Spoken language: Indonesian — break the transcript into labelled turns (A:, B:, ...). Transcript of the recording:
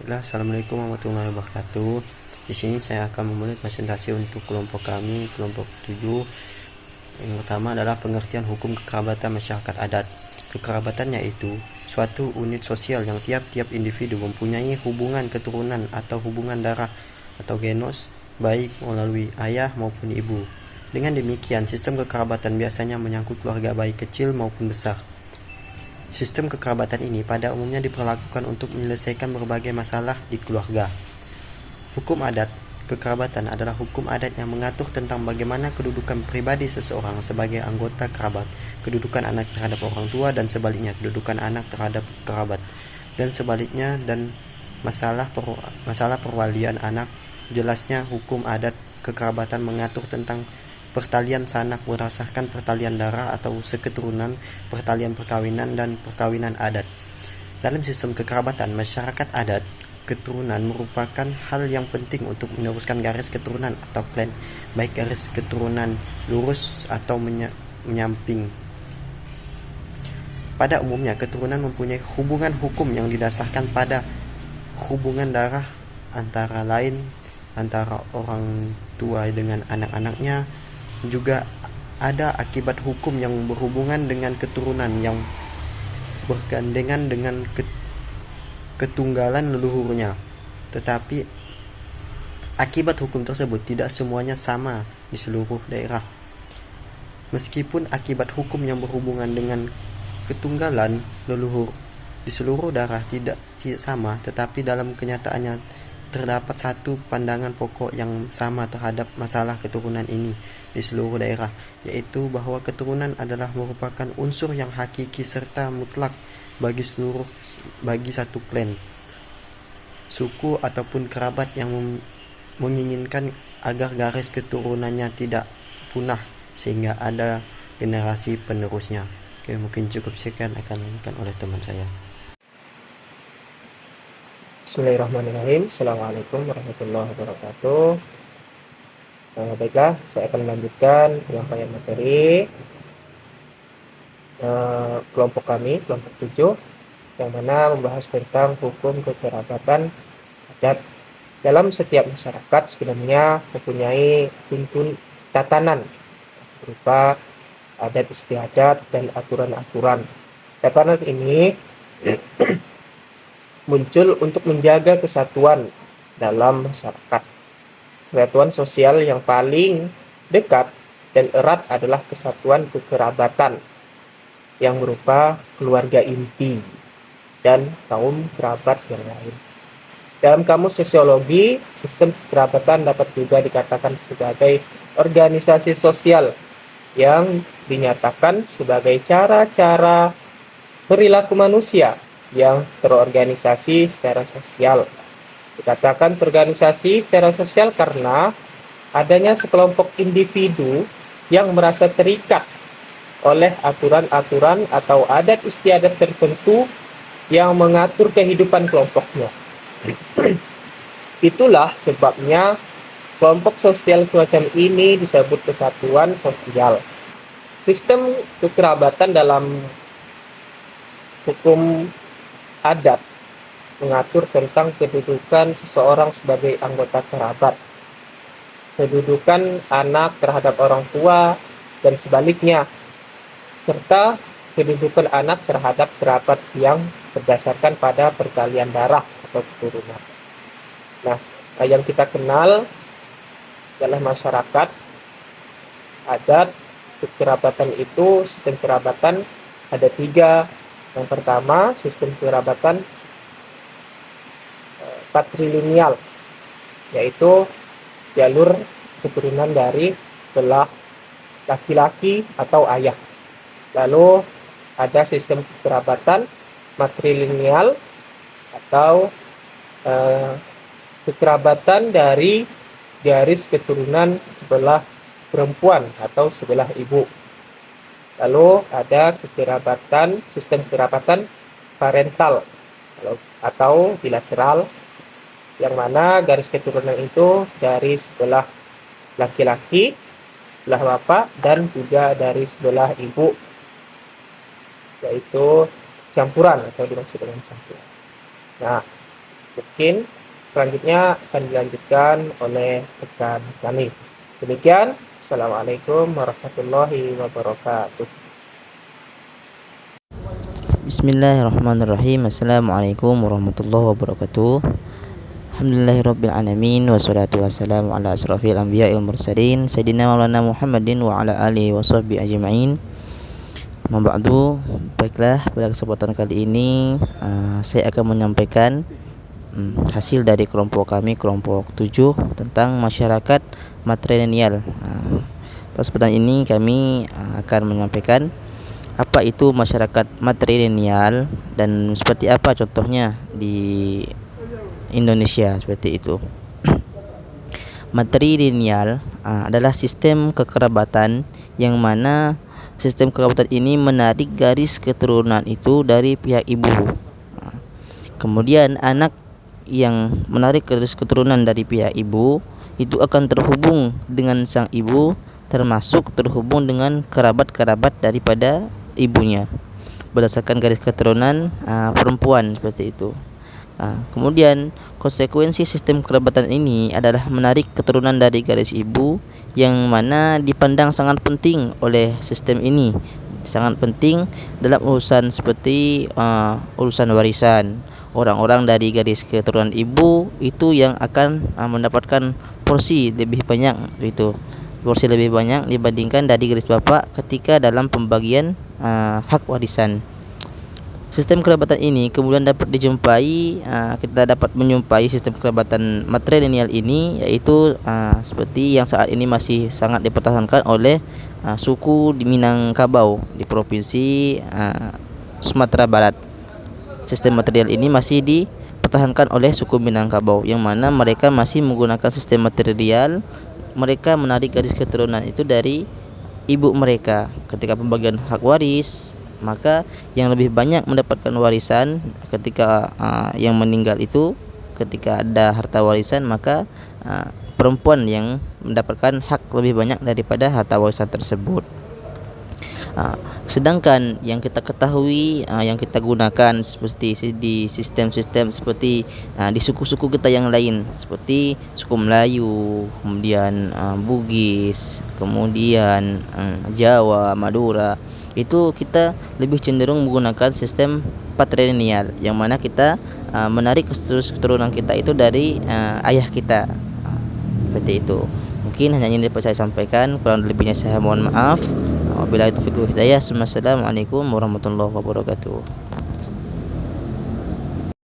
A: Assalamualaikum warahmatullahi wabarakatuh. Di sini saya akan memulai presentasi untuk kelompok kami, kelompok 7. Yang pertama adalah pengertian hukum kekerabatan masyarakat adat. Kekerabatan yaitu suatu unit sosial yang tiap-tiap individu mempunyai hubungan keturunan atau hubungan darah atau genos, baik melalui ayah maupun ibu. Dengan demikian, sistem kekerabatan biasanya menyangkut keluarga baik kecil maupun besar. Sistem kekerabatan ini pada umumnya diperlakukan untuk menyelesaikan berbagai masalah di keluarga. Hukum adat kekerabatan adalah hukum adat yang mengatur tentang bagaimana kedudukan pribadi seseorang sebagai anggota kerabat, kedudukan anak terhadap orang tua dan sebaliknya, kedudukan anak terhadap kerabat dan sebaliknya, dan masalah perwalian anak. Jelasnya, hukum adat kekerabatan mengatur tentang pertalian sanak berdasarkan pertalian darah atau seketurunan, pertalian perkawinan, dan perkawinan adat. Dalam sistem kekerabatan masyarakat adat, keturunan merupakan hal yang penting untuk meneruskan garis keturunan atau klan, baik garis keturunan lurus atau menyamping. Pada umumnya, keturunan mempunyai hubungan hukum yang didasarkan pada hubungan darah, antara lain antara orang tua dengan anak-anaknya. Juga ada akibat hukum yang berhubungan dengan keturunan yang bergandengan dengan ketunggalan leluhurnya. Tetapi akibat hukum tersebut tidak semuanya sama di seluruh daerah. Meskipun akibat hukum yang berhubungan dengan ketunggalan leluhur di seluruh daerah tidak sama, tetapi dalam kenyataannya terdapat satu pandangan pokok yang sama terhadap masalah keturunan ini di seluruh daerah, yaitu bahwa keturunan adalah merupakan unsur yang hakiki serta mutlak bagi satu klan, suku ataupun kerabat yang menginginkan agar garis keturunannya tidak punah sehingga ada generasi penerusnya. Oke, mungkin cukup sekian akan dilanjutkan oleh teman saya.
B: Bismillahirrahmanirrahim. Assalamualaikum warahmatullahi wabarakatuh. Baiklah, saya akan melanjutkan penyampaian materi kelompok kami, kelompok 7, yang mana membahas tentang hukum kekerabatan adat. Dalam setiap masyarakat sebenarnya mempunyai tatanan berupa adat istiadat dan aturan-aturan. Tatanan ini muncul untuk menjaga kesatuan dalam masyarakat. Kesatuan sosial yang paling dekat dan erat adalah kesatuan kekerabatan yang berupa keluarga inti dan kaum kerabat yang lain. Dalam kamus sosiologi, sistem kekerabatan dapat juga dikatakan sebagai organisasi sosial yang dinyatakan sebagai cara-cara perilaku manusia yang terorganisasi secara sosial. Dikatakan terorganisasi secara sosial karena adanya sekelompok individu yang merasa terikat oleh aturan-aturan atau adat istiadat tertentu yang mengatur kehidupan kelompoknya. Itulah sebabnya kelompok sosial semacam ini disebut kesatuan sosial. Sistem kekerabatan dalam hukum adat mengatur tentang kedudukan seseorang sebagai anggota kerabat, kedudukan anak terhadap orang tua dan sebaliknya, serta kedudukan anak terhadap kerabat yang berdasarkan pada pertalian darah atau keturunan. Nah, yang kita kenal adalah masyarakat adat. Kekerabatan itu, sistem kerabatan ada 3. Yang pertama, sistem kerabatan patrilineal, yaitu jalur keturunan dari belah laki-laki atau ayah. Lalu ada sistem kekerabatan matrilineal atau kekerabatan dari garis keturunan sebelah perempuan atau sebelah ibu. Lalu ada sistem kekerabatan parental atau bilateral, yang mana garis keturunan itu dari sebelah laki-laki, sebelah bapak, dan juga dari sebelah ibu, yaitu campuran atau dimaksud dengan campuran. Nah, Mungkin selanjutnya akan dilanjutkan oleh rekan kami. Demikian, Assalamualaikum warahmatullahi wabarakatuh.
C: Bismillahirrahmanirrahim. Assalamualaikum warahmatullahi wabarakatuh. Alhamdulillahirrabbilalamin. Wassalatu wassalamu ala asrafil anbiya'il mursalin Sayyidina Maulana Muhammadin wa ala alihi wa sahbihi ajma'in. Maba'du. Baiklah, pada kesempatan kali ini saya akan menyampaikan hasil dari kelompok kami, kelompok 7, tentang masyarakat matrilineal. Pada kesempatan ini kami akan menyampaikan apa itu masyarakat matrilineal dan seperti apa contohnya di Indonesia, seperti itu. Matrilineal adalah sistem kekerabatan yang mana sistem kekerabatan ini menarik garis keturunan itu dari pihak ibu. Kemudian anak yang menarik garis keturunan dari pihak ibu itu akan terhubung dengan sang ibu, termasuk terhubung dengan kerabat-kerabat daripada ibunya berdasarkan garis keturunan perempuan, seperti itu. Kemudian konsekuensi sistem kerabatan ini adalah menarik keturunan dari garis ibu, yang mana dipandang sangat penting oleh sistem ini, sangat penting dalam urusan seperti urusan warisan. Orang-orang dari garis keturunan ibu itu yang akan mendapatkan porsi lebih banyak, dibandingkan dari garis bapak ketika dalam pembagian hak warisan. Sistem kerabatan ini kemudian dapat dijumpai, kita dapat menjumpai sistem kerabatan matrilineal ini, yaitu seperti yang saat ini masih sangat dipertahankan oleh suku di Minangkabau di provinsi Sumatera Barat. Sistem matrilineal ini masih dipertahankan oleh suku Minangkabau, yang mana mereka masih menggunakan sistem matrilineal. Mereka menarik garis keturunan itu dari ibu mereka. Ketika pembagian hak waris, maka yang lebih banyak mendapatkan warisan ketika yang meninggal itu, ketika ada harta warisan, maka perempuan yang mendapatkan hak lebih banyak daripada harta warisan tersebut. Sedangkan yang kita ketahui, yang kita gunakan seperti di sistem-sistem seperti di suku-suku kita yang lain, seperti suku Melayu, kemudian Bugis, kemudian Jawa, Madura, itu kita lebih cenderung menggunakan sistem patrilineal, yang mana kita menarik keturunan kita itu dari ayah kita, seperti itu. Mungkin hanya ini dapat saya sampaikan, kurang lebihnya saya mohon maaf. Wabillahi taufiq wal hidayah. Assalamualaikum warahmatullahi wabarakatuh.